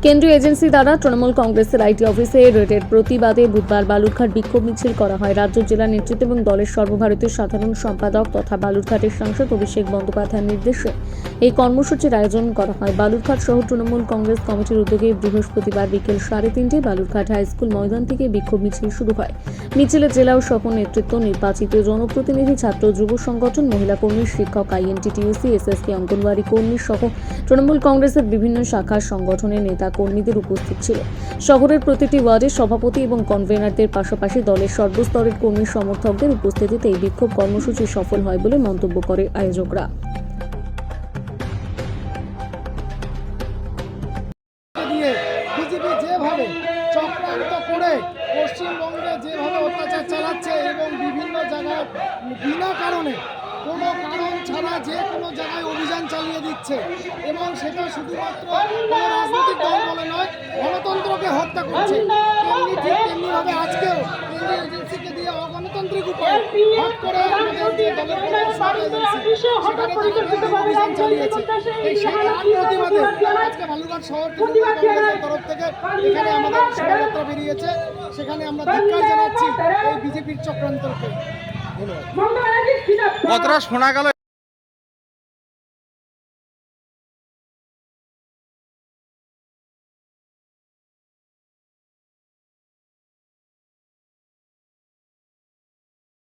কেন্দ্রীয় এজেন্সি দ্বারা তৃণমূল কংগ্রেসের আইটি অফিসে রেডের প্রতিবাদে বুধবার বালুরঘাট বিক্ষোভ মিছিল করা হয়। রাজ্য জেলা নেতৃত্ব এবং দলের সর্বভারতীয় সাধারণ সম্পাদক তথা বালুরঘাটের সাংসদ অভিষেক বন্দ্যোপাধ্যায়ের নির্দেশে এই কর্মসূচির আয়োজন করা হয়। বালুরঘাট শহর তৃণমূল কংগ্রেস কমিটির উদ্যোগে বৃহস্পতিবার বিকেল 3:30টায় বালুরঘাট হাই স্কুল ময়দান থেকে বিক্ষোভ মিছিল শুরু হয়। মিছিলে জেলা ও সহ নেতৃত্ব, নির্বাচিত জনপ্রতিনিধি, ছাত্র যুব সংগঠন, মহিলা কর্মী, শিক্ষক, আইএনটিটিইউসি, এসএসকে, অঙ্গনওয়াড়ি কর্মী সহ তৃণমূল কংগ্রেসের বিভিন্ন শাখা সংগঠনের নেতা কর্মীদের উপস্থিত ছিল। শহরের প্রতিটি ওয়ার্ডের সভাপতি এবং কনভেনারদের পাশাপাশি দলের সর্বস্তরের কর্মী সমর্থকদের উপস্থিতিতে এই বিক্ষোভ কর্মসূচি সফল হয় বলে মন্তব্য করে আয়োজকরা। বিজেপি যেভাবে চক্রান্ত করে পশ্চিমবঙ্গে যেভাবে অত্যাচার চালাচ্ছে এবং বিভিন্ন জায়গায় বিনা কারণে কোনো কারণ ছাড়া যে কোনো জায়গায় অভিযান চালিয়ে দিচ্ছে এবং সেটা শুধুমাত্র কোনো রাজনৈতিক দল বলে নয়, গণতন্ত্রকে হত্যা করছে। তেমনি ঠিক তেমনিভাবে আজকেও কেন্দ্রীয় এজেন্সিকে দিয়ে অগণতান্ত্রিক উপায়ে হট করে আমাদের যে দলের এজেন্সি সেখানে তারা অভিযান চালিয়েছে। এই সেই তার প্রতিবাদে আজকে বালুরঘাট শহর তৃণমূল কংগ্রেসের তরফ থেকে এখানে আমাদের শোভাযাত্রা বেরিয়েছে। সেখানে আমরা ধিক্কার জানাচ্ছি এই বিজেপির চক্রান্তকে। কতটা শোনা গেল